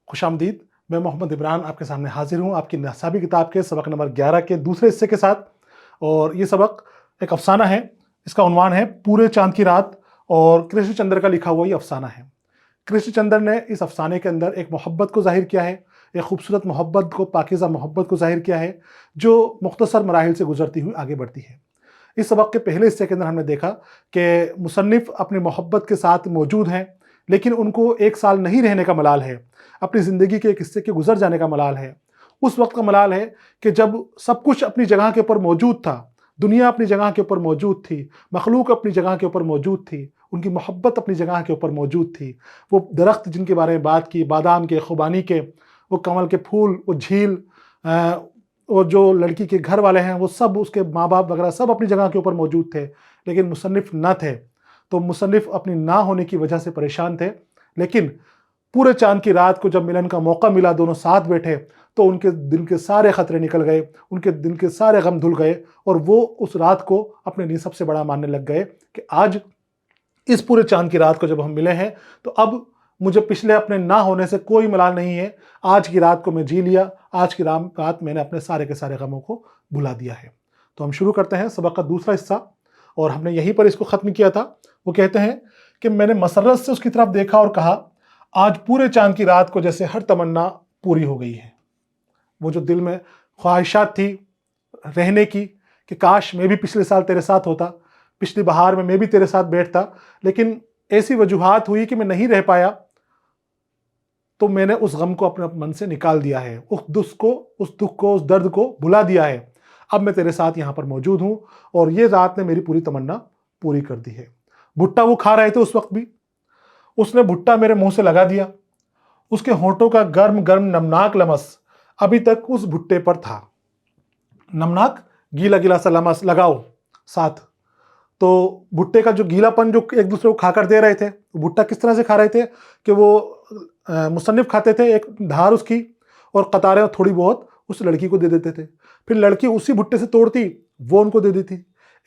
खुशामदीद। मैं मोहम्मद इमरान आपके सामने हाजिर हूँ आपकी नसाबी किताब के सबक नंबर 11 के दूसरे हिस्से के साथ। और ये सबक एक अफसाना है, इसका उन्वान है पूरे चांद की रात, और कृष्ण चंद्र का लिखा हुआ ये अफसाना है। कृष्ण चंद्र ने इस अफसाने के अंदर एक मोहब्बत को जाहिर किया है, एक खूबसूरत मोहब्बत को, पाकीज़ा मोहब्बत को जाहिर किया है, जो मुख्तसर मराहिल से गुजरती हुई आगे बढ़ती है। इस सबक के पहले हिस्से के अंदर हमने देखा कि मुसन्निफ़ अपनी मोहब्बत के साथ मौजूद हैं, लेकिन उनको एक साल नहीं रहने का मलाल है, अपनी ज़िंदगी के एक हिस्से के गुजर जाने का मलाल है। उस वक्त का मलाल है कि जब सब कुछ अपनी जगह के ऊपर मौजूद था, दुनिया अपनी जगह के ऊपर मौजूद थी, मखलूक अपनी जगह के ऊपर मौजूद थी, उनकी मोहब्बत अपनी जगह के ऊपर मौजूद थी। वो दरख्त जिनके बारे में बात की, बादाम के, खुबानी के, वो कमल के फूल, वो झील, और जो लड़की के घर वाले हैं वो सब, उसके माँ बाप वगैरह सब अपनी जगह के ऊपर मौजूद थे, लेकिन मुसन्निफ़ न थे। तो मुसन्निफ़ अपनी ना होने की वजह से परेशान थे। लेकिन पूरे चांद की रात को जब मिलन का मौका मिला, दोनों साथ बैठे, तो उनके दिन के सारे ख़तरे निकल गए, उनके दिन के सारे गम धुल गए, और वो उस रात को अपने लिए सबसे बड़ा मानने लग गए कि आज इस पूरे चांद की रात को जब हम मिले हैं, तो अब मुझे पिछले अपने ना होने से कोई मलाल नहीं है। आज की रात को मैं जी लिया, आज की रात मैंने अपने सारे के सारे गमों को भुला दिया है। तो हम शुरू करते हैं सबक का दूसरा हिस्सा, और हमने यहीं पर इसको ख़त्म किया था। वो कहते हैं कि मैंने मसरत से उसकी तरफ देखा और कहा, आज पूरे चांद की रात को जैसे हर तमन्ना पूरी हो गई है। वो जो दिल में ख्वाहिशात थी रहने की, कि काश मैं भी पिछले साल तेरे साथ होता, पिछली बहार में मैं भी तेरे साथ बैठता, लेकिन ऐसी वजूहात हुई कि मैं नहीं रह पाया, तो मैंने उस गम को अपने मन से निकाल दिया है, उस दुख को, उस दर्द को भुला दिया है। अब मैं तेरे साथ यहाँ पर मौजूद हूँ, और ये रात ने मेरी पूरी तमन्ना पूरी कर दी है। भुट्टा वो खा रहे थे उस वक्त भी, उसने भुट्टा मेरे मुंह से लगा दिया। उसके होंठों का गर्म गर्म नमनाक लमस अभी तक उस भुट्टे पर था। नमनाक, गीला गीला सा लमस लगाओ साथ। तो भुट्टे का जो गीलापन जो एक दूसरे को खाकर दे रहे थे, भुट्टा किस तरह से खा रहे थे कि वो मुसन्निफ खाते थे एक धार उसकी, और कतारें थोड़ी बहुत उस लड़की को दे देते थे, फिर लड़की उसी भुट्टे से तोड़ती, वो उनको दे देती।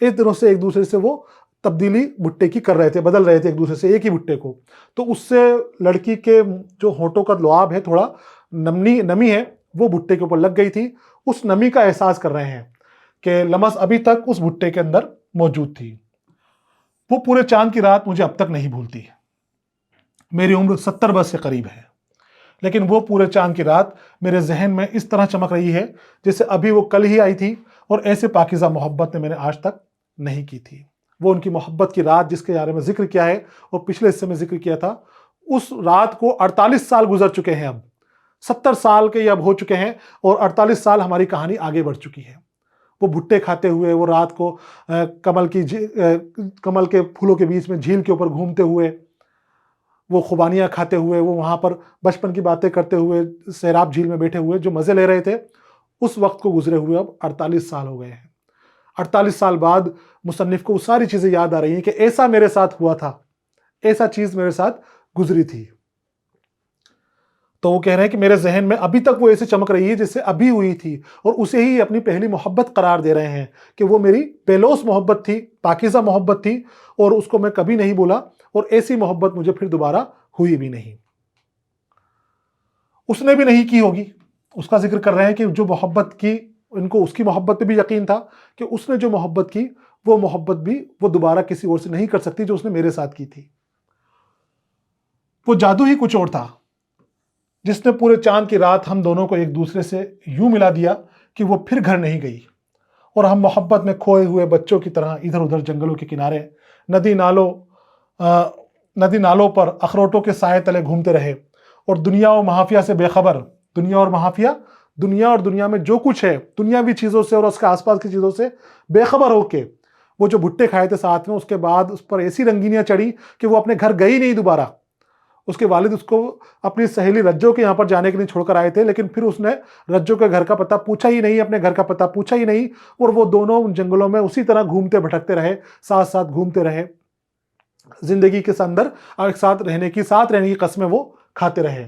इस तरह से एक दूसरे से वो तब्दीली भुट्टे की कर रहे थे, बदल रहे थे एक दूसरे से एक ही भुट्टे को। तो उससे लड़की के जो होंठों का लुआब है, थोड़ा नमी है, वो भुट्टे के ऊपर लग गई थी। उस नमी का एहसास कर रहे हैं कि लमस अभी तक उस भुट्टे के अंदर मौजूद थी। वो पूरे चांद की रात मुझे अब तक नहीं भूलती। मेरी उम्र 70 वर्ष से करीब है, लेकिन वो पूरे चांद की रात मेरे जहन में इस तरह चमक रही है जैसे अभी वो कल ही आई थी, और ऐसे पाकीज़ा मोहब्बत ने मैंने आज तक नहीं की थी। वो उनकी मोहब्बत की रात जिसके बारे में जिक्र किया है और पिछले हिस्से में जिक्र किया था, उस रात को 48 साल गुजर चुके हैं। अब 70 साल के ये अब हो चुके हैं, और 48 साल हमारी कहानी आगे बढ़ चुकी है। वो भुट्टे खाते हुए, वो रात को कमल के फूलों के बीच में झील के ऊपर घूमते हुए, वो खुबानियाँ खाते हुए, वो वहाँ पर बचपन की बातें करते हुए सैराब झील में बैठे हुए जो मज़े ले रहे थे, उस वक्त को गुजरे हुए अब 48 साल हो गए हैं। 48 साल बाद मुसन्निफ़ को वो सारी चीज़ें याद आ रही हैं कि ऐसा मेरे साथ हुआ था, ऐसा चीज़ मेरे साथ गुजरी थी। तो वो कह रहे हैं कि मेरे जहन में अभी तक वो ऐसे चमक रही है जैसे अभी हुई थी, और उसे ही अपनी पहली मोहब्बत करार दे रहे हैं कि वो मेरी बेलोस मोहब्बत थी, पाकीज़ा मोहब्बत थी, और उसको मैं कभी नहीं भूला, और ऐसी मोहब्बत मुझे फिर दोबारा हुई भी नहीं। उसने भी नहीं की होगी, उसका जिक्र कर रहे हैं कि जो मोहब्बत की, इनको उसकी मोहब्बत पे भी यकीन था कि उसने जो मोहब्बत की, वो मोहब्बत भी वो दोबारा किसी और से नहीं कर सकती जो उसने मेरे साथ की थी। वो जादू ही कुछ और था जिसने पूरे चांद की रात हम दोनों को एक दूसरे से यूं मिला दिया कि वो फिर घर नहीं गई, और हम मोहब्बत में खोए हुए बच्चों की तरह इधर उधर जंगलों के किनारे, नदी नालों पर अखरोटों के साए तले घूमते रहे, और दुनिया और महाफिया से बेखबर, दुनिया और दुनिया में जो कुछ है, दुनियावी चीज़ों से और उसके आसपास की चीज़ों से बेखबर होके, वो जो भुट्टे खाए थे साथ में, उसके बाद उस पर ऐसी रंगीनियाँ चढ़ी कि वो अपने घर गई नहीं दोबारा। उसके वालिद उसको अपनी सहेली रज्जो के यहाँ पर जाने के लिए छोड़कर आए थे, लेकिन फिर उसने रज्जो के घर का पता पूछा ही नहीं, अपने घर का पता पूछा ही नहीं, और वो दोनों उन जंगलों में उसी तरह घूमते भटकते रहे, साथ साथ घूमते रहे, जिंदगी के अंदर एक साथ रहने की कस्में वो खाते रहे।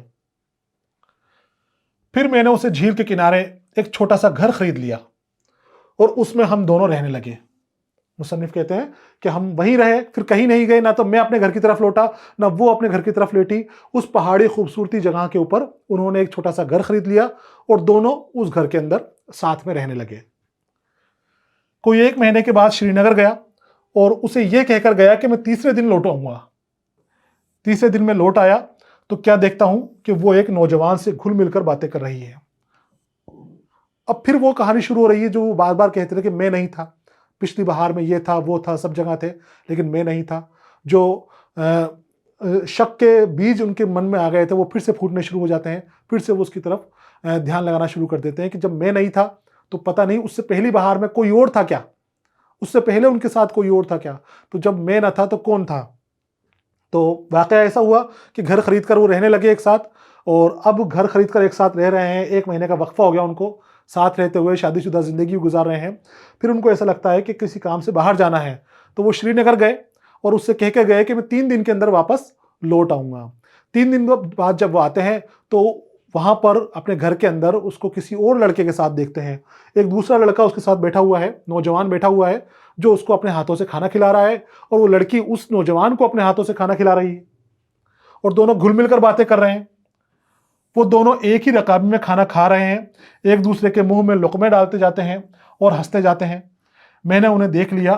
फिर मैंने उसे झील के किनारे एक छोटा सा घर खरीद लिया, और उसमें हम दोनों रहने लगे। मुसन्निफ कहते हैं कि हम वहीं रहे, फिर कहीं नहीं गए, ना तो मैं अपने घर की तरफ लौटा ना वो अपने घर की तरफ लेटी। उस पहाड़ी खूबसूरती जगह के ऊपर उन्होंने एक छोटा सा घर खरीद लिया और दोनों उस घर के अंदर साथ में रहने लगे। कोई 1 महीने के बाद श्रीनगर गया और उसे यह कहकर गया कि मैं तीसरे दिन लौट आऊंगा। तीसरे दिन में लौट आया तो क्या देखता हूं कि वो एक नौजवान से घुल मिलकर बातें कर रही है। अब फिर वो कहानी शुरू हो रही है जो वो बार बार कहते थे कि मैं नहीं था, पिछली बहार में ये था वो था, सब जगह थे, लेकिन मैं नहीं था। जो शक के बीज उनके मन में आ गए थे वो फिर से फूटने शुरू हो जाते हैं। फिर से वो उसकी तरफ ध्यान लगाना शुरू कर देते हैं कि जब मैं नहीं था तो पता नहीं उससे पहली बहार में कोई और था क्या, उससे पहले उनके साथ कोई और था क्या, तो जब मैं न था तो कौन था। तो वाकया ऐसा हुआ कि घर खरीद कर वो रहने लगे एक साथ, और अब घर खरीद कर एक साथ रह रहे हैं। 1 महीने का वक्फा हो गया उनको, साथ रहते हुए शादीशुदा ज़िंदगी गुजार रहे हैं। फिर उनको ऐसा लगता है कि किसी काम से बाहर जाना है, तो वो श्रीनगर गए और उससे कह के गए कि मैं 3 दिन के अंदर वापस लौट आऊँगा। 3 दिन बाद जब वो आते हैं तो वहाँ पर अपने घर के अंदर उसको किसी और लड़के के साथ देखते हैं। एक दूसरा लड़का उसके साथ बैठा हुआ है, नौजवान बैठा हुआ है, जो उसको अपने हाथों से खाना खिला रहा है और वो लड़की उस नौजवान को अपने हाथों से खाना खिला रही है और दोनों घुल मिलकर बातें कर रहे हैं। वो दोनों एक ही रकाबी में खाना खा रहे हैं, एक दूसरे के मुंह में लुक़मे डालते जाते हैं और हंसते जाते हैं। मैंने उन्हें देख लिया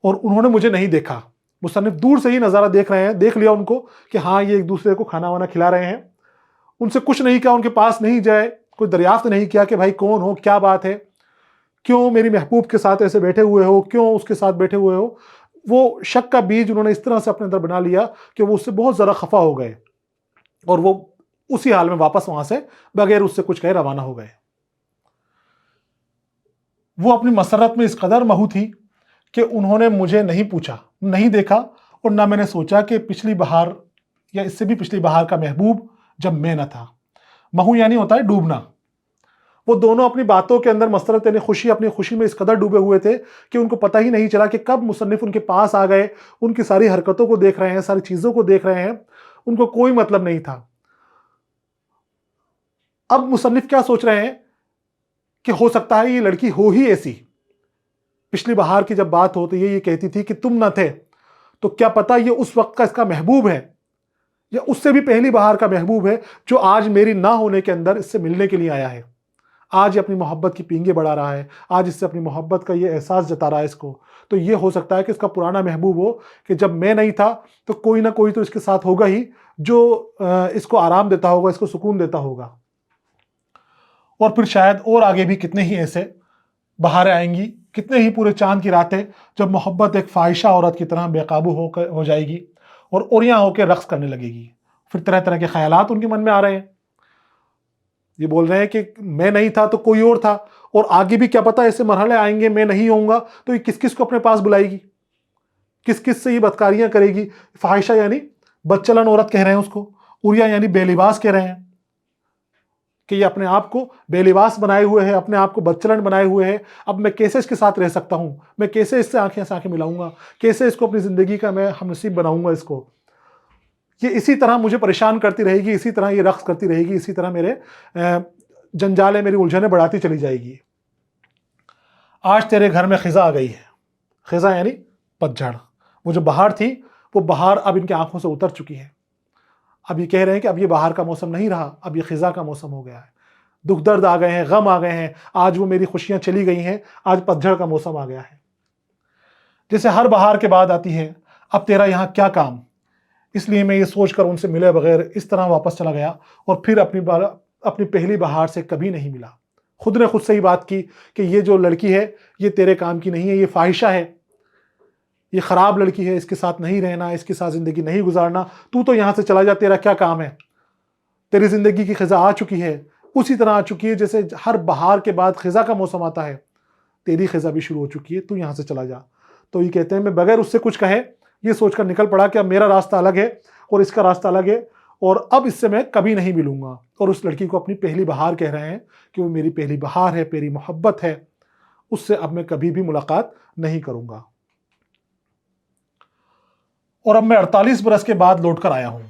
और उन्होंने मुझे नहीं देखा। मुसन्निफ दूर से ही नज़ारा देख रहे हैं, देख लिया उनको कि हाँ ये एक दूसरे को खाना वाना खिला रहे हैं। उनसे कुछ नहीं कहा, उनके पास नहीं जाए, कोई दरियाफ्त नहीं किया कि भाई कौन हो, क्या बात है, क्यों मेरी महबूब के साथ ऐसे बैठे हुए हो, क्यों उसके साथ बैठे हुए हो। वो शक का बीज उन्होंने इस तरह से अपने अंदर बना लिया कि वो उससे बहुत ज़्यादा खफा हो गए और वो उसी हाल में वापस वहां से बगैर उससे कुछ कहे रवाना हो गए। वो अपनी मसरत में इस कदर महू थी कि उन्होंने मुझे नहीं पूछा, नहीं देखा, और ना मैंने सोचा कि पिछली बहार या इससे भी पिछली बहार का महबूब जब मैं न था। महू यानी होता है डूबना। वो दोनों अपनी बातों के अंदर मसरत यानी खुशी, अपनी खुशी में इस कदर डूबे हुए थे कि उनको पता ही नहीं चला कि कब मुसन्निफ उनके पास आ गए, उनकी सारी हरकतों को देख रहे हैं, सारी चीज़ों को देख रहे हैं, उनको कोई मतलब नहीं था। अब मुसन्निफ क्या सोच रहे हैं कि हो सकता है ये लड़की हो ही ऐसी। पिछली बहार की जब बात हो तो ये कहती थी कि तुम न थे, तो क्या पता ये उस वक्त का इसका महबूब है या उससे भी पहली बहार का महबूब है जो आज मेरी ना होने के अंदर इससे मिलने के लिए आया है। आज ये अपनी मोहब्बत की पींगे बढ़ा रहा है, आज इससे अपनी मोहब्बत का ये एहसास जता रहा है इसको। तो ये हो सकता है कि इसका पुराना महबूब हो कि जब मैं नहीं था तो कोई ना कोई तो इसके साथ होगा ही जो इसको आराम देता होगा, इसको सुकून देता होगा। और फिर शायद और आगे भी कितने ही ऐसे बहारें आएंगी, कितने ही पूरे चांद की रातें जब मोहब्बत एक फ़ाहिशा औरत की तरह बेकाबू हो जाएगी और ओरियां होकर रक्स करने लगेगी। फिर तरह तरह के ख्यालात उनके मन में आ रहे हैं। ये बोल रहे हैं कि मैं नहीं था तो कोई और था, और आगे भी क्या पता ऐसे मरहले आएंगे मैं नहीं होऊंगा तो ये किस किस को अपने पास बुलाएगी, किस किस से ये बदकारियां करेगी। फ़ाहिशा यानी बदचलन औरत कह रहे हैं उसको, उरिया यानी बेलिबास कह रहे हैं कि ये अपने आप को बेलिबास बनाए हुए है, अपने आप को बदचलन बनाए हुए है। अब मैं कैसे इसके साथ रह सकता हूं, मैं कैसे इससे आंखें से आंखें मिलाऊंगा, कैसे इसको अपनी ज़िंदगी का मैं हमनसीब बनाऊंगा इसको। ये इसी तरह मुझे परेशान करती रहेगी, इसी तरह ये रक्स करती रहेगी, इसी तरह मेरे जंजाले, मेरी उलझने बढ़ाती चली जाएगी। आज तेरे घर में खिज़ा आ गई है। खिज़ा यानी पतझड़। वो जो बहार थी वो बहार अब इनकी आंखों से उतर चुकी है। अब ये कह रहे हैं कि अब ये बहार का मौसम नहीं रहा, अब ये खिज़ा का मौसम हो गया है। दुख दर्द आ गए हैं, गम आ गए हैं, आज वो मेरी खुशियां चली गई हैं, आज पतझड़ का मौसम आ गया है। जैसे हर बहार के बाद आती है अब तेरा यहाँ क्या काम, इसलिए मैं ये सोचकर उनसे मिले बगैर इस तरह वापस चला गया और फिर अपनी पहली बहार से कभी नहीं मिला। खुद ने खुद से ही बात की कि ये जो लड़की है ये तेरे काम की नहीं है, ये फ़ाहिशा है, ये ख़राब लड़की है, इसके साथ नहीं रहना, इसके साथ ज़िंदगी नहीं गुजारना, तू तो यहाँ से चला जा, तेरा क्या काम है। तेरी ज़िंदगी की खिज़ा आ चुकी है, उसी तरह आ चुकी है जैसे हर बहार के बाद खिज़ा का मौसम आता है, तेरी खिज़ा भी शुरू हो चुकी है, तू यहाँ से चला जा। तो ये कहते हैं मैं बगैर उससे कुछ कहे ये सोचकर निकल पड़ा कि अब मेरा रास्ता अलग है और इसका रास्ता अलग है और अब इससे मैं कभी नहीं मिलूंगा। और उस लड़की को अपनी पहली बहार कह रहे हैं कि वो मेरी पहली बहार है, मेरी मोहब्बत है, उससे अब मैं कभी भी मुलाकात नहीं करूंगा। और अब मैं 48 बरस के बाद लौट कर आया हूं।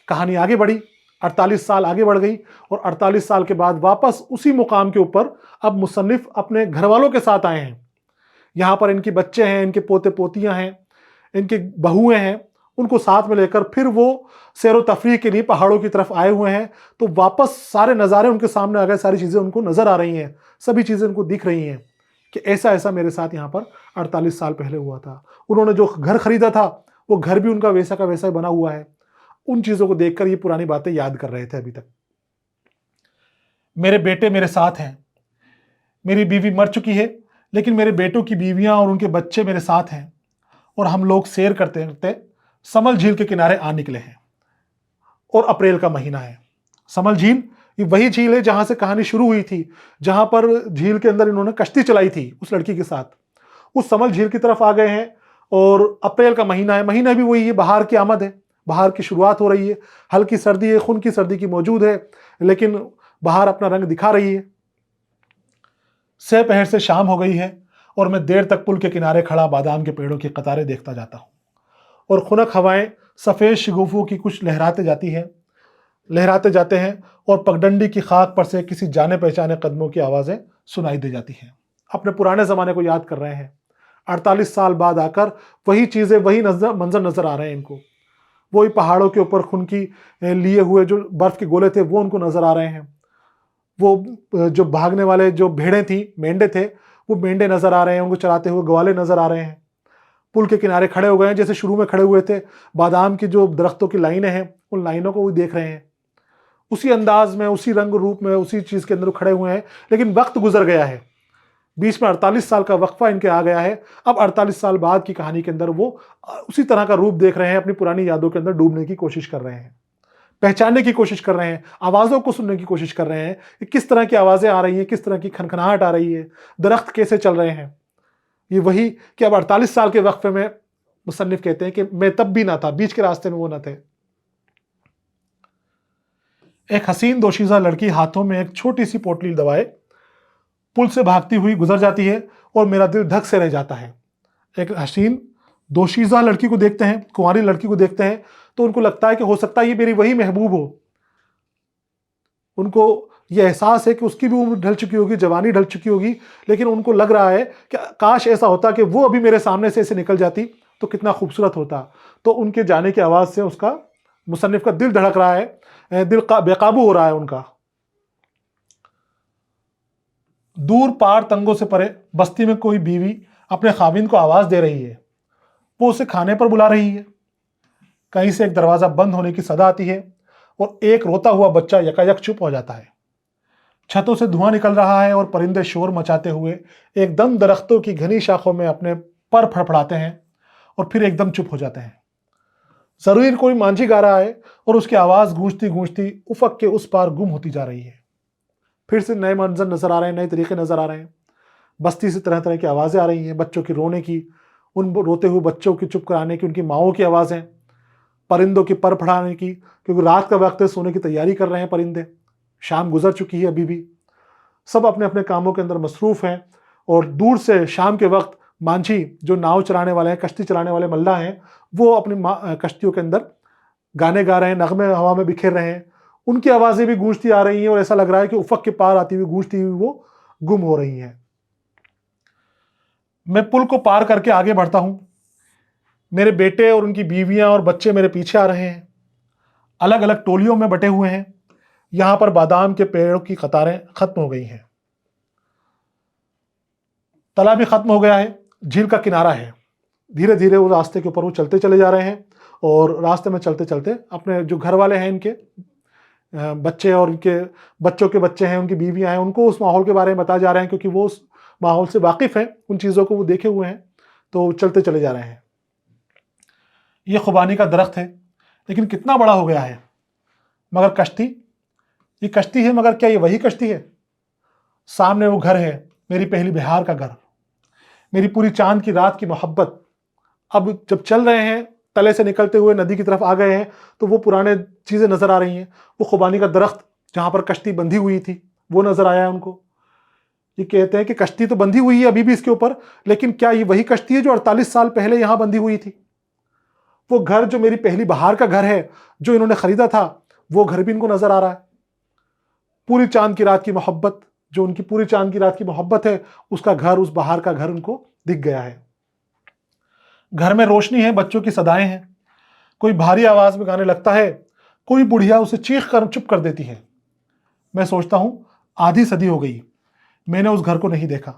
कहानी आगे बढ़ी, 48 साल आगे बढ़ गई और 48 साल के बाद वापस उसी मुकाम के ऊपर अब मुसन्निफ अपने घर वालों के साथ आए हैं। यहाँ पर इनके बच्चे हैं, इनके पोते पोतियां हैं, इनके बहुएं हैं, उनको साथ में लेकर फिर वो सैर व तफरीह के लिए पहाड़ों की तरफ आए हुए हैं। तो वापस सारे नज़ारे उनके सामने आ गए, सारी चीज़ें उनको नज़र आ रही हैं, सभी चीज़ें उनको दिख रही हैं कि ऐसा ऐसा मेरे साथ यहाँ पर 48 साल पहले हुआ था। उन्होंने जो घर खरीदा था वो घर भी उनका वैसा का वैसा ही बना हुआ है। उन चीज़ों को देखकर ये पुरानी बातें याद कर रहे थे अभी तक। मेरे बेटे मेरे साथ हैं, मेरी बीवी मर चुकी है, लेकिन मेरे बेटों की बीवियां और उनके बच्चे मेरे साथ हैं, और हम लोग सैर करते करते समल झील के किनारे आ निकले हैं। और अप्रैल का महीना है। समल झील ये वही झील है जहां से कहानी शुरू हुई थी, जहां पर झील के अंदर इन्होंने कश्ती चलाई थी उस लड़की के साथ। उस समल झील की तरफ आ गए हैं और अप्रैल का महीना है। महीना भी वही है, बाहर की आमद है, बाहर की शुरुआत हो रही है, हल्की सर्दी है, खून की सर्दी की मौजूद है, लेकिन बाहर अपना रंग दिखा रही है। सह पहर से शाम हो गई है और मैं देर तक पुल के किनारे खड़ा बादाम के पेड़ों की कतारें देखता जाता हूँ, और खुनक हवाएं सफ़ेद शगुफों की कुछ लहराते जाते हैं, और पगडंडी की खाक पर से किसी जाने पहचाने कदमों की आवाज़ें सुनाई दे जाती हैं। अपने पुराने ज़माने को याद कर रहे हैं। 48 साल बाद आकर वही चीज़ें, वही मंजर नज़र आ रहे हैं इनको। वही पहाड़ों के ऊपर खून की लिए हुए जो बर्फ़ के गोले थे वो उनको नज़र आ रहे हैं। वो जो भागने वाले जो भेड़ें थी, मेंढे थे, वो मेंढे नज़र आ रहे हैं, उनको चराते हुए ग्वाले नज़र आ रहे हैं। पुल के किनारे खड़े हो गए हैं, जैसे शुरू में खड़े हुए थे। बादाम की जो दरख्तों की लाइनें हैं, उन लाइनों को भी देख रहे हैं। उसी अंदाज में, उसी रंग रूप में, उसी चीज़ के अंदर खड़े हुए हैं। लेकिन वक्त गुजर गया है, बीच में 48 साल का वक्फा इनके आ गया है। अब 48 साल बाद की कहानी के अंदर वो उसी तरह का रूप देख रहे हैं, अपनी पुरानी यादों के अंदर डूबने की कोशिश कर रहे हैं, पहचानने की कोशिश कर रहे हैं, आवाज़ों को सुनने की कोशिश कर रहे हैं कि किस तरह की आवाज़ें आ रही हैं, किस तरह की खनखनाहट आ रही है, दरख्त कैसे चल रहे हैं। ये वही कि अब 48 साल के वक्फे में मुसन्निफ कहते हैं कि मैं तब भी ना था, बीच के रास्ते में वो ना थे। एक हसीन दोशीज़ा लड़की हाथों में एक छोटी सी पोटली दबाए पुल से भागती हुई गुजर जाती है और मेरा दिल धक से रह जाता है। एक हसीन दोशीज़ा लड़की को देखते हैं, कुंवारी लड़की को देखते हैं, तो उनको लगता है कि हो सकता है ये मेरी वही महबूब हो। उनको ये एहसास है कि उसकी भी उम्र ढल चुकी होगी, जवानी ढल चुकी होगी, लेकिन उनको लग रहा है कि काश ऐसा होता कि वो अभी मेरे सामने से ऐसे निकल जाती तो कितना खूबसूरत होता। तो उनके जाने की आवाज़ से उसका, मुसन्निफ का दिल धड़क रहा है, दिल बेकाबू हो रहा है उनका। दूर पार तंगों से परे बस्ती में कोई बीवी अपने खाविंद को आवाज़ दे रही है, वो उसे खाने पर बुला रही है। कहीं से एक दरवाज़ा बंद होने की सदा आती है और एक रोता हुआ बच्चा यकायक चुप हो जाता है। छतों से धुआं निकल रहा है और परिंदे शोर मचाते हुए एकदम दरख्तों की घनी शाखों में अपने पर फड़फड़ाते हैं और फिर एकदम चुप हो जाते हैं। जरूर कोई मांझी गा रहा है और उसकी आवाज़ गूंजती गूंजती उफक के उस पार गुम होती जा रही है। फिर से नए मंजर नजर आ रहे हैं, नए तरीके नजर आ रहे हैं। बस्ती से तरह तरह की आवाज़ें आ रही हैं, बच्चों की रोने की, उन रोते हुए बच्चों की चुप कराने की, उनकी माओं की आवाज़ें, परिंदों की पर फड़ाने की, क्योंकि रात का वक्त है, सोने की तैयारी कर रहे हैं परिंदे। शाम गुजर चुकी है, अभी भी सब अपने अपने कामों के अंदर मसरूफ़ हैं। और दूर से शाम के वक्त मांझी जो नाव चलाने वाले हैं, कश्ती चलाने वाले मल्ला हैं, वो अपनी कश्तियों के अंदर गाने गा रहे हैं, नगमे हवा में बिखेर रहे हैं। उनकी आवाज़ें भी गूंजती आ रही हैं और ऐसा लग रहा है कि उफक के पार आती हुई, गूंजती हुई वो गुम हो रही हैं। मैं पुल को पार करके आगे बढ़ता हूं। मेरे बेटे और उनकी बीवियां और बच्चे मेरे पीछे आ रहे हैं, अलग अलग टोलियों में बटे हुए हैं। यहां पर बादाम के पेड़ों की कतारें खत्म हो गई हैं, तालाब भी खत्म हो गया है, झील का किनारा है। धीरे धीरे वो रास्ते के ऊपर वो चलते चले जा रहे हैं और रास्ते में चलते चलते अपने जो घर वाले हैं, इनके बच्चे और इनके बच्चों के बच्चे हैं, उनकी बीवियां हैं, उनको उस माहौल के बारे में बताए जा रहे हैं, क्योंकि वो उस माहौल से वाकिफ़ हैं, उन चीज़ों को वो देखे हुए हैं। तो चलते चले जा रहे हैं। ये खुबानी का दरख्त है, लेकिन कितना बड़ा हो गया है। मगर कश्ती, ये कश्ती है, मगर क्या ये वही कश्ती है? सामने वो घर है, मेरी पहली बिहार का घर, मेरी पूरी चांद की रात की मोहब्बत। अब जब चल रहे हैं, तले से निकलते हुए नदी की तरफ आ गए हैं, तो वो पुराने चीज़ें नज़र आ रही हैं। वो खुबानी का दरख्त जहाँ पर कश्ती बंधी हुई थी, वो नज़र आया है उनको। ये कहते हैं कि कश्ती तो बंधी हुई है अभी भी इसके ऊपर, लेकिन क्या ये वही कश्ती है जो 48 साल पहले यहाँ बंधी हुई थी? वो घर जो मेरी पहली बहार का घर है, जो इन्होंने ख़रीदा था, वो घर भी इनको नज़र आ रहा है। पूरी चांद की रात की मोहब्बत, जो उनकी पूरी चांद की रात की मोहब्बत है, उसका घर, उस बहार का घर उनको दिख गया है। घर में रोशनी है, बच्चों की सदाएं हैं। कोई भारी आवाज में गाने लगता है, कोई बुढ़िया उसे चीख कर चुप कर देती है। मैं सोचता हूं आधी सदी हो गई, मैंने उस घर को नहीं देखा।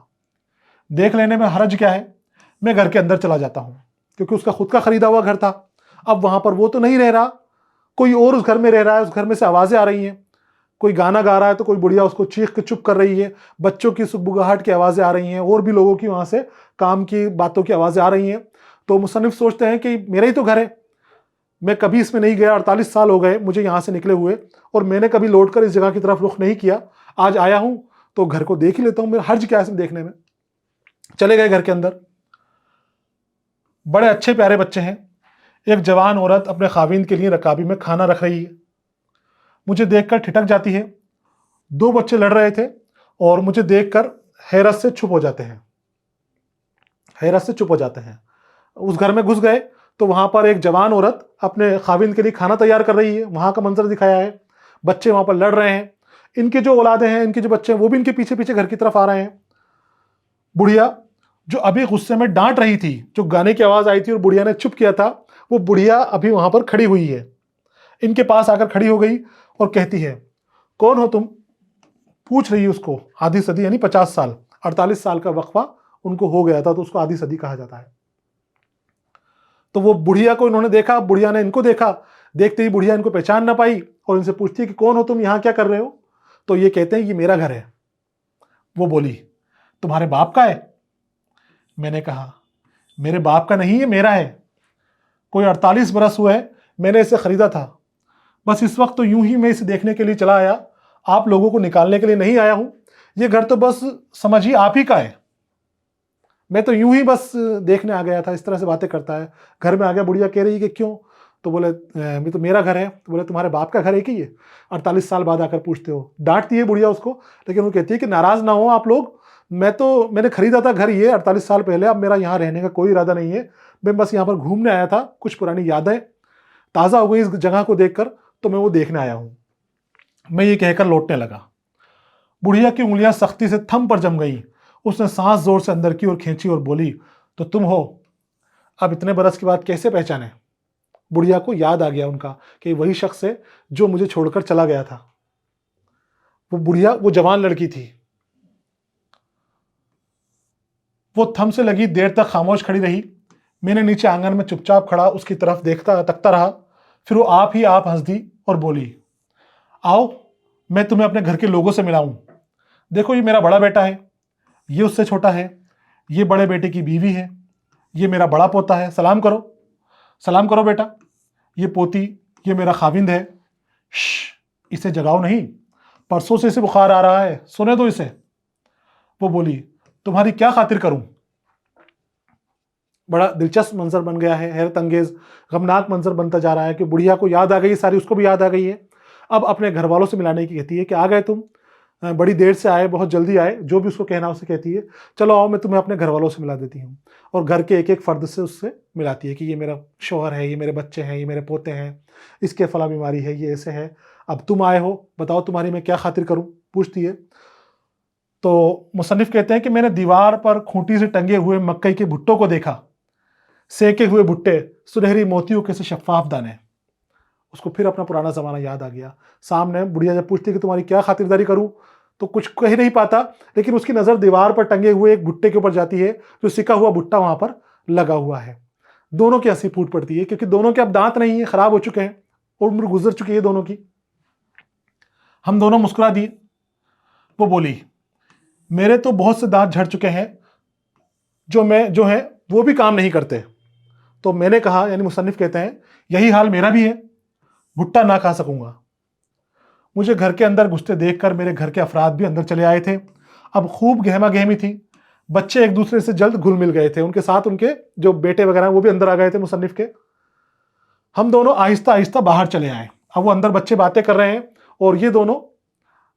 देख लेने में हर्ज क्या है। मैं घर के अंदर चला जाता हूं, क्योंकि उसका खुद का खरीदा हुआ घर था। अब वहां पर वो तो नहीं रह रहा, कोई और उस घर में रह रहा है। उस घर में से आवाजें आ रही हैं, कोई गाना गा रहा है तो कोई बुढ़िया उसको चीख के चुप कर रही है। बच्चों की सुगबुगाहट की आवाजें आ रही हैं, और भी लोगों की वहां से काम की बातों की आवाजें आ रही हैं। तो मुसन्निफ सोचते हैं कि मेरा ही तो घर है, मैं कभी इसमें नहीं गया, 48 साल हो गए मुझे यहां से निकले हुए, और मैंने कभी लौटकर इस जगह की तरफ रुख नहीं किया। आज आया हूं तो घर को देख ही लेता हूं, मेरा हर्ज क्या है इसमें देखने में। चले गए घर के अंदर। बड़े अच्छे प्यारे बच्चे हैं। एक जवान औरत अपने खाविंद के लिए रकाबी में खाना रख रही है। मुझे देखकर ठिठक जाती है। दो बच्चे लड़ रहे थे और मुझे देखकर हैरत से चुप हो जाते हैं, हैरत से चुप हो जाते हैं। उस घर में घुस गए तो वहां पर एक जवान औरत अपने खाविंद के लिए खाना तैयार कर रही है। वहां का मंजर दिखाया है, बच्चे वहां पर लड़ रहे हैं। इनके जो औलादे हैं, इनके जो बच्चे हैं, वो भी इनके पीछे पीछे घर की तरफ आ रहे हैं। बुढ़िया जो अभी गुस्से में डांट रही थी, जो गाने की आवाज आई थी और बुढ़िया ने चुप किया था, वो बुढ़िया अभी वहां पर खड़ी हुई है। इनके पास आकर खड़ी हो गई और कहती है, कौन हो तुम? पूछ रही है उसको। आधी सदी यानी 50 साल, 48 साल का वक्फा उनको हो गया था, तो उसको आधी सदी कहा जाता है। तो वो बुढ़िया को इन्होंने देखा, बुढ़िया ने इनको देखा। देखते ही बुढ़िया इनको पहचान ना पाई और इनसे पूछती है कि कौन हो तुम, यहां क्या कर रहे हो? तो ये कहते हैं ये मेरा घर है। वो बोली, तुम्हारे बाप का है? मैंने कहा, मेरे बाप का नहीं है, मेरा है। कोई 48 बरस हुए हैं मैंने इसे खरीदा था। बस इस वक्त तो यूं ही मैं इसे देखने के लिए चला आया, आप लोगों को निकालने के लिए नहीं आया हूं। ये घर तो बस समझिए आप ही का है। मैं तो यूं ही बस देखने आ गया था। इस तरह से बातें करता है। घर में आ गया, बुढ़िया कह रही कि क्यों? तो बोले मैं तो मेरा घर है। तो बोले तुम्हारे बाप का घर है कि ये 48 साल बाद आकर पूछते हो? डांटती है बुढ़िया उसको, लेकिन वो कहती है कि नाराज ना हो आप लोग, मैंने खरीदा था घर ये 48 साल पहले। अब मेरा यहाँ रहने का कोई इरादा नहीं है, मैं बस यहाँ पर घूमने आया था। कुछ पुरानी यादें ताज़ा हो गई इस जगह को देखकर, तो मैं वो देखने आया हूँ। मैं ये कहकर लौटने लगा। बुढ़िया की उंगलियां सख्ती से थम पर जम गई। उसने सांस जोर से अंदर की ओर खींची और बोली, तो तुम हो? अब इतने बरस के बाद कैसे पहचाने? बुढ़िया को याद आ गया उनका कि वही शख्स है जो मुझे छोड़कर चला गया था। वो बुढ़िया वो जवान लड़की थी। वो थम से लगी देर तक खामोश खड़ी रही। मैंने नीचे आंगन में चुपचाप खड़ा उसकी तरफ तकता रहा। फिर वो आप ही आप हंस दी और बोली, आओ मैं तुम्हें अपने घर के लोगों से मिलाऊं। देखो ये मेरा बड़ा बेटा है, ये उससे छोटा है, ये बड़े बेटे की बीवी है, ये मेरा बड़ा पोता है। सलाम करो, सलाम करो बेटा। ये पोती, ये मेरा खाविंद है। इसे जगाओ नहीं, परसों से इसे बुखार आ रहा है, सुने दो इसे। वो बोली, तुम्हारी क्या खातिर करूं? बड़ा दिलचस्प मंजर बन गया है, हैरत अंगेज गमनाक मंजर बनता जा रहा है कि बुढ़िया को याद आ गई सारी, उसको भी याद आ गई है। अब अपने घर वालों से मिलाने की कहती है कि आ गए तुम, बड़ी देर से आए, बहुत जल्दी आए, जो भी उसको कहना उसे कहती है, चलो आओ मैं तुम्हें अपने घर वालों से मिला देती हूँ। और घर के एक एक फर्द से उससे मिलाती है कि ये मेरा शौहर है, ये मेरे बच्चे हैं, ये मेरे पोते हैं, इसके फला बीमारी है, ये ऐसे है। अब तुम आए हो, बताओ तुम्हारी मैं क्या खातिर करूँ, पूछती है। तो मुसन्निफ कहते हैं कि मैंने दीवार पर खूंटी से टंगे हुए मक्कई के भुट्टों को देखा, सेके हुए भुट्टे, सुनहरी मोतियों के से शफाफ दाने। उसको फिर अपना पुराना जमाना याद आ गया। सामने बुढ़िया जब पूछती कि तुम्हारी क्या खातिरदारी करूं, तो कुछ कह नहीं पाता, लेकिन उसकी नजर दीवार पर टंगे हुए एक भुट्टे के ऊपर जाती है, जो सिका हुआ भुट्टा वहां पर लगा हुआ है। दोनों की हंसी फूट पड़ती है, क्योंकि दोनों के अब दांत नहीं है, खराब हो चुके हैं और उम्र गुजर चुकी है दोनों की। हम दोनों मुस्कुरा दिए। वो बोली, मेरे तो बहुत से दांत झड़ चुके हैं, जो है वो भी काम नहीं करते। तो मैंने कहा, यानी मुसन्निफ कहते हैं, यही हाल मेरा भी है, भुट्टा ना खा सकूंगा। मुझे घर के अंदर घुसते देखकर मेरे घर के अफराद भी अंदर चले आए थे। अब खूब गहमा गहमी थी। बच्चे एक दूसरे से जल्द घुल मिल गए थे, उनके साथ उनके जो बेटे वगैरह वो भी अंदर आ गए थे मुसन्निफ के। हम दोनों आहिस्ता आहिस्ता बाहर चले आए। अब वो अंदर बच्चे बातें कर रहे हैं और ये दोनों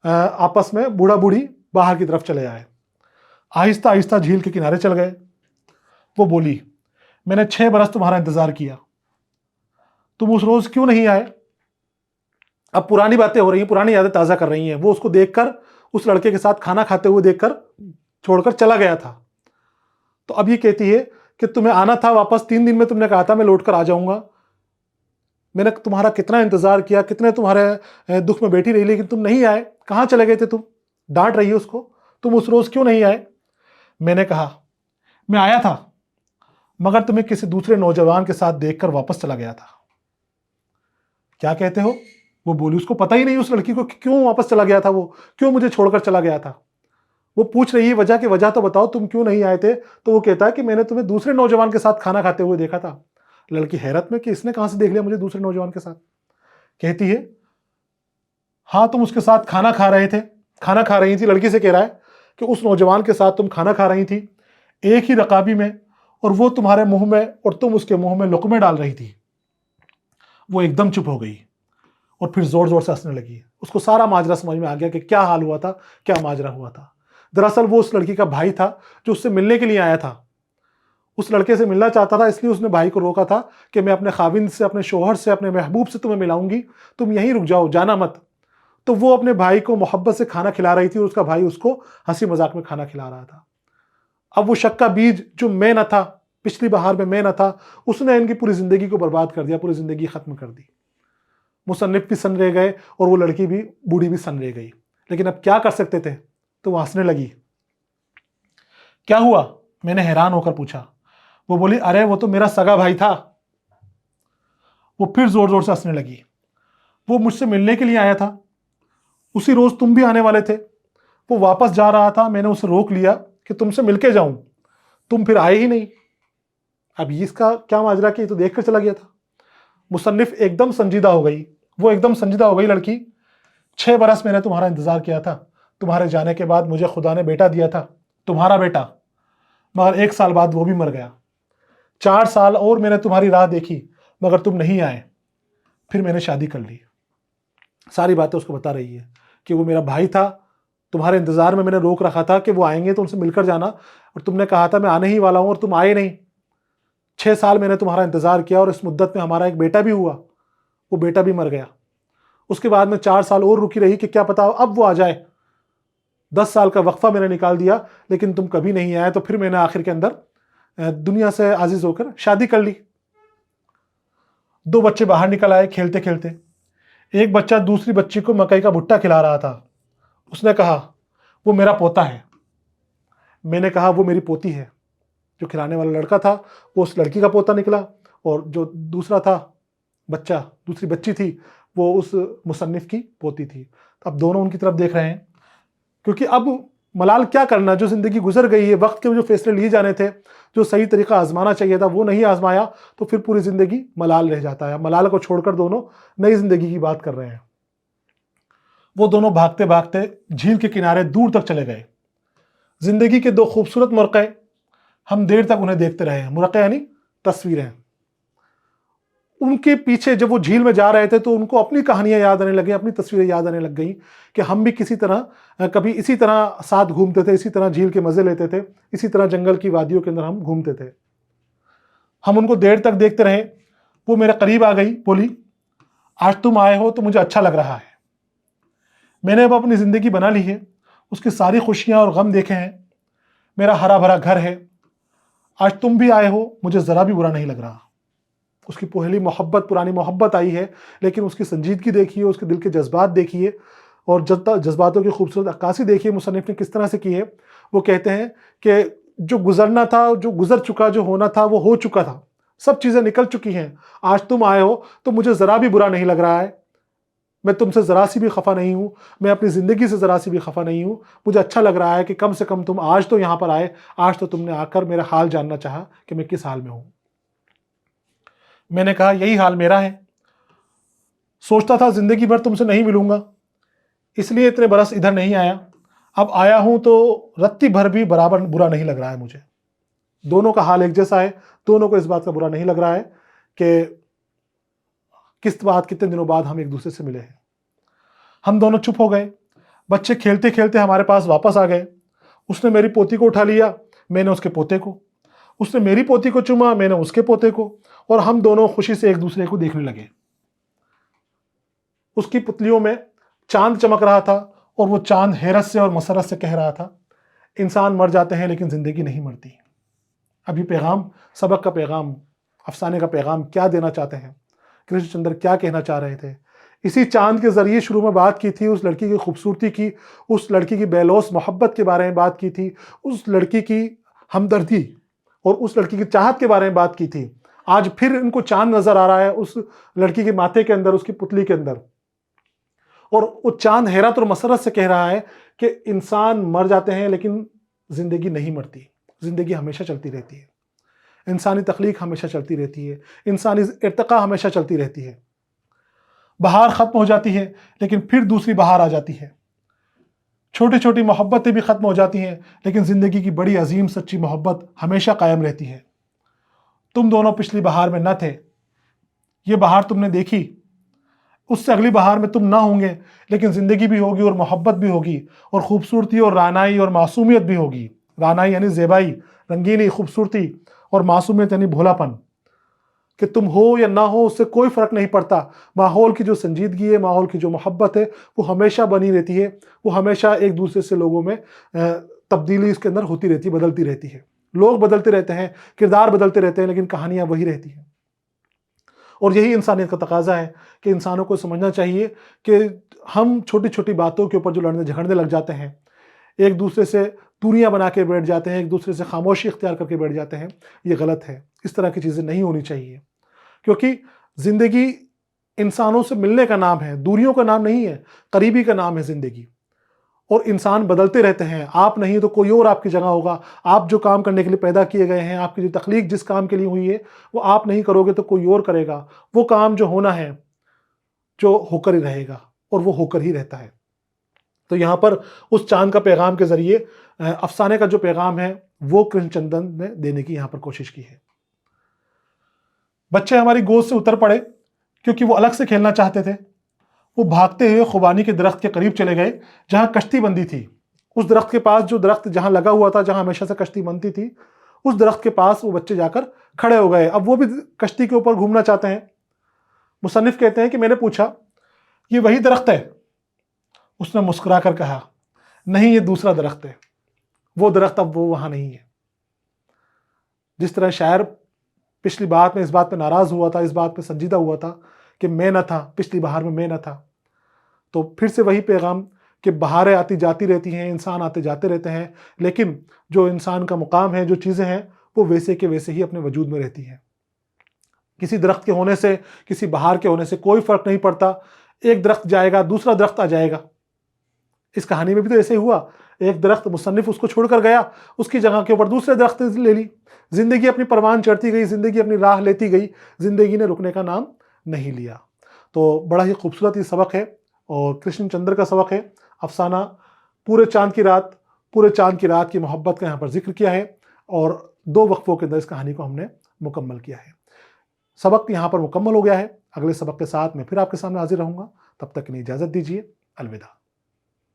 आपस में बूढ़ा बूढ़ी बाहर की तरफ चले आए। आहिस्ता आहिस्ता झील के किनारे चल गए। वो बोली, मैंने 6 बरस तुम्हारा इंतजार किया, तुम उस रोज क्यों नहीं आए? अब पुरानी बातें हो रही हैं, पुरानी यादें ताजा कर रही हैं। वो उसको देखकर, उस लड़के के साथ खाना खाते हुए देखकर छोड़कर चला गया था। तो अब ये कहती है कि तुम्हें आना था वापस, 3 दिन में तुमने कहा था मैं लौट कर आ जाऊंगा, मैंने तुम्हारा कितना इंतजार किया, कितने तुम्हारे दुख में बैठी रही, लेकिन तुम नहीं आए, कहाँ चले गए थे तुम? डांट रही है उसको, तुम उस रोज क्यों नहीं आए? मैंने कहा मैं आया था, मगर तुम्हें किसी दूसरे नौजवान के साथ देखकर वापस चला गया था। क्या कहते हो? वो बोली उसको पता ही नहीं उस लड़की को क्यों वापस चला गया था, वो क्यों मुझे छोड़कर चला गया था। वो पूछ रही है वजह की, वजह तो बताओ तुम क्यों नहीं आए थे? तो वो कहता है कि मैंने तुम्हें दूसरे नौजवान के साथ खाना खाते हुए देखा था। लड़की हैरत में कि इसने कहां से देख लिया मुझे दूसरे नौजवान के साथ। कहती है हाँ तुम उसके साथ खाना खा रहे थे, खाना खा रही थी। लड़की से कह रहा है कि उस नौजवान के साथ तुम खाना खा रही थी एक ही रकाबी में, और वो तुम्हारे मुंह में और तुम उसके मुंह में लुकमे डाल रही थी। वो एकदम चुप हो गई और फिर जोर जोर से हंसने लगी। उसको सारा माजरा समझ में आ गया कि क्या हाल हुआ था, क्या माजरा हुआ था। दरअसल वो उस लड़की का भाई था जो उससे मिलने के लिए आया था। उस लड़के से मिलना चाहता था, इसलिए उसने भाई को रोका था कि मैं अपने खाविंद से, अपने शोहर से, अपने महबूब से तुम्हें मिलाऊंगी, तुम यहीं रुक जाओ, जाना मत। तो वो अपने भाई को मोहब्बत से खाना खिला रही थी और उसका भाई उसको हंसी मजाक में खाना खिला रहा था। अब वो शक का बीज जो मैं न था, पिछली बहार में मैं न था, उसने इनकी पूरी जिंदगी को बर्बाद कर दिया, पूरी जिंदगी खत्म कर दी। मुसन्निफ भी सन रह गए और वो लड़की भी, बूढ़ी भी सन रह गई। लेकिन अब क्या कर सकते थे? तो वो हंसने लगी। क्या हुआ? मैंने हैरान होकर पूछा। वो बोली अरे वो तो मेरा सगा भाई था। वो फिर जोर जोर से हंसने लगी। वो मुझसे मिलने के लिए आया था, उसी रोज तुम भी आने वाले थे। वो वापस जा रहा था, मैंने उसे रोक लिया कि तुमसे मिलके जाऊं, तुम फिर आए ही नहीं। अब इसका क्या माजरा कि तो देख कर चला गया था। मुसन्निफ एकदम संजीदा हो गई, वो एकदम संजीदा हो गई लड़की। 6 बरस मैंने तुम्हारा इंतजार किया था, तुम्हारे जाने के बाद मुझे खुदा ने बेटा दिया था, तुम्हारा बेटा, मगर 1 साल बाद वो भी मर गया। 4 साल और मैंने तुम्हारी राह देखी, मगर तुम नहीं आए। फिर मैंने शादी कर ली। सारी बातें उसको बता रही है कि वो मेरा भाई था, तुम्हारे इंतजार में मैंने रोक रखा था कि वो आएंगे तो उनसे मिलकर जाना, और तुमने कहा था मैं आने ही वाला हूं और तुम आए नहीं। 6 साल मैंने तुम्हारा इंतजार किया और इस मुद्दत में हमारा एक बेटा भी हुआ, वो बेटा भी मर गया। उसके बाद में 4 साल और रुकी रही कि क्या पता अब वो आ जाए। 10 साल का वक्फा मैंने निकाल दिया, लेकिन तुम कभी नहीं आए। तो फिर मैंने आखिर के अंदर दुनिया से आजिज होकर शादी कर ली। 2 बच्चे बाहर निकल आए खेलते खेलते। एक बच्चा दूसरी बच्ची को मकई का भुट्टा खिला रहा था। उसने कहा वो मेरा पोता है। मैंने कहा वो मेरी पोती है। जो खिलाने वाला लड़का था वो उस लड़की का पोता निकला, और जो दूसरा था बच्चा, दूसरी बच्ची थी, वो उस मुसन्निफ की पोती थी। अब दोनों उनकी तरफ देख रहे हैं, क्योंकि अब मलाल क्या करना, जो जिंदगी गुजर गई है, वक्त के जो फैसले लिए जाने थे, जो सही तरीका आजमाना चाहिए था वो नहीं आजमाया, तो फिर पूरी जिंदगी मलाल रह जाता है। मलाल को छोड़कर दोनों नई जिंदगी की बात कर रहे हैं। वो दोनों भागते भागते झील के किनारे दूर तक चले गए। जिंदगी के 2 खूबसूरत मुरक़े, हम देर तक उन्हें देखते रहे। मुरक़े यानी तस्वीरें। उनके पीछे जब वो झील में जा रहे थे तो उनको अपनी कहानियां याद आने लगी, अपनी तस्वीरें याद आने लग गई कि हम भी किसी तरह कभी इसी तरह साथ घूमते थे, इसी तरह झील के मजे लेते थे, इसी तरह जंगल की वादियों के अंदर हम घूमते थे। हम उनको देर तक देखते रहे। वो मेरे करीब आ गई, बोली आज तुम आए हो तो मुझे अच्छा लग रहा है। मैंने अब अपनी जिंदगी बना ली है, उसकी सारी खुशियां और गम देखे हैं। मेरा हरा भरा घर है। आज तुम भी आए हो, मुझे जरा भी बुरा नहीं लग रहा। उसकी पहली मोहब्बत, पुरानी मोहब्बत आई है, लेकिन उसकी संजीदगी देखिए, उसके दिल के जज्बात देखिए, और जज्बातों की खूबसूरत अक्कासी देखिए मुसन्निफ ने किस तरह से की है। वो कहते हैं कि जो गुजरना था, जो गुजर चुका, जो होना था वो हो चुका था, सब चीज़ें निकल चुकी हैं। आज तुम आए हो तो मुझे ज़रा भी बुरा नहीं लग रहा है। मैं तुमसे ज़रा सी भी खफा नहीं हूँ, मैं अपनी ज़िंदगी से ज़रा सी भी खफा नहीं हूँ। मुझे अच्छा लग रहा है कि कम से कम तुम आज तो यहाँ पर आए, आज तो तुमने आकर मेरा हाल जानना चाहा कि मैं किस हाल में हूँ। मैंने कहा यही हाल मेरा है। सोचता था जिंदगी भर तुमसे नहीं मिलूंगा, इसलिए इतने बरस इधर नहीं आया। अब आया हूं तो रत्ती भर भी बराबर बुरा नहीं लग रहा है मुझे। दोनों का हाल एक जैसा है, दोनों को इस बात का बुरा नहीं लग रहा है कि कितने दिनों बाद हम एक दूसरे से मिले हैं। हम दोनों चुप हो गए। बच्चे खेलते खेलते हमारे पास वापस आ गए। उसने मेरी पोती को उठा लिया, मैंने उसके पोते को। उसने मेरी पोती को चूमा, मैंने उसके पोते को, और हम दोनों खुशी से एक दूसरे को देखने लगे। उसकी पुतलियों में चांद चमक रहा था, और वो चांद हैरत से और मसरत से कह रहा था इंसान मर जाते हैं लेकिन जिंदगी नहीं मरती। अभी पैगाम, सबक का पैगाम, अफसाने का पैगाम क्या देना चाहते हैं, कृष्णचंद्र क्या कहना चाह रहे थे। इसी चांद के ज़रिए शुरू में बात की थी, उस लड़की की खूबसूरती की, उस लड़की की बेलौस मोहब्बत के बारे में बात की थी, उस लड़की की हमदर्दी और उस लड़की की चाहत के बारे में बात की थी। आज फिर इनको चांद नजर आ रहा है उस लड़की के माथे के अंदर, उसकी पुतली के अंदर, और वो चांद हैरत और मसरत से कह रहा है कि इंसान मर जाते हैं लेकिन जिंदगी नहीं मरती, जिंदगी हमेशा चलती रहती है, इंसानी तख्लीक हमेशा चलती रहती है, इंसानी इर्तिका हमेशा चलती रहती है। बहार ख़त्म हो जाती है लेकिन फिर दूसरी बहार आ जाती है, छोटी छोटी मोहब्बतें भी ख़त्म हो जाती हैं लेकिन ज़िंदगी की बड़ी अजीम सच्ची मोहब्बत हमेशा कायम रहती है। तुम दोनों पिछली बहार में न थे, ये बहार तुमने देखी, उससे अगली बहार में तुम ना होंगे लेकिन ज़िंदगी भी होगी और मोहब्बत भी होगी और ख़ूबसूरती और रानाई और मासूमियत भी होगी। रानाई यानी ज़ेबाई, रंगीनी, खूबसूरती, और मासूमियत यानी भोलापन। कि तुम हो या ना हो उससे कोई फ़र्क नहीं पड़ता, माहौल की जो संजीदगी है, माहौल की जो मोहब्बत है वो हमेशा बनी रहती है, वो हमेशा एक दूसरे से लोगों में तब्दीली इसके अंदर होती रहती है, बदलती रहती है। लोग बदलते रहते हैं, किरदार बदलते रहते हैं, लेकिन कहानियाँ वही रहती हैं। और यही इंसानियत का तकाजा है कि इंसानों को समझना चाहिए कि हम छोटी छोटी बातों के ऊपर जो लड़ने झगड़ने लग जाते हैं, एक दूसरे से दूरियां बना के बैठ जाते हैं, एक दूसरे से खामोशी इख्तियार करके बैठ जाते हैं, ये गलत है। इस तरह की चीज़ें नहीं होनी चाहिए, क्योंकि ज़िंदगी इंसानों से मिलने का नाम है, दूरियों का नाम नहीं है, करीबी का नाम है ज़िंदगी। और इंसान बदलते रहते हैं, आप नहीं तो कोई और आपकी जगह होगा। आप जो काम करने के लिए पैदा किए गए हैं, आपकी जो तख्लीक जिस काम के लिए हुई है, वो आप नहीं करोगे तो कोई और करेगा। वो काम जो होना है, जो होकर ही रहेगा, और वो होकर ही रहता है। तो यहाँ पर उस चांद का पैगाम के ज़रिए अफसाने का जो पैगाम है वो कृष्णचंद्र ने देने की यहाँ पर कोशिश की है। बच्चे हमारी गोद से उतर पड़े क्योंकि वो अलग से खेलना चाहते थे। वो भागते हुए खुबानी के दरख्त के करीब चले गए जहां कश्ती बंदी थी। उस दरख्त के पास, जो दरख्त जहां लगा हुआ था, जहां हमेशा से कश्ती बनती थी, उस दरख्त के पास वो बच्चे जाकर खड़े हो गए। अब वो भी कश्ती के ऊपर घूमना चाहते हैं। मुसन्निफ कहते हैं कि मैंने पूछा, ये वही दरख्त है? उसने मुस्कुरा कर कहा, नहीं, ये दूसरा दरख्त है। वो दरख्त अब वो वहां नहीं है। जिस तरह शायर पिछली बात में इस बात पे नाराज हुआ था, इस बात पे संजीदा हुआ था कि मैं न था, पिछली बहार में मैं न था, तो फिर से वही पैगाम कि बहारें आती जाती रहती हैं, इंसान आते जाते रहते हैं, लेकिन जो इंसान का मुकाम है, जो चीज़ें हैं, वो वैसे के वैसे ही अपने वजूद में रहती हैं। किसी दरख्त के होने से, किसी बहार के होने से कोई फ़र्क नहीं पड़ता। एक दरख्त जाएगा, दूसरा दरख्त आ जाएगा। इस कहानी में भी तो ऐसे ही हुआ। एक दरख्त, मुसन्निफ उसको छोड़कर गया, उसकी जगह के ऊपर दूसरे दरख्त ले ली। जिंदगी अपनी परवान चढ़ती गई, जिंदगी अपनी राह लेती गई, जिंदगी ने रुकने का नाम नहीं लिया। तो बड़ा ही खूबसूरत ये सबक है और कृष्णचंद्र का सबक है। अफसाना पूरे चांद की रात, पूरे चांद की रात की मोहब्बत का यहाँ पर जिक्र किया है और 2 वक्फों के अंदर इस कहानी को हमने मुकम्मल किया है। सबक यहाँ पर मुकम्मल हो गया है। अगले सबक के साथ मैं फिर आपके सामने हाजिर रहूँगा। तब तक के लिए इजाज़त दीजिए। अलविदा।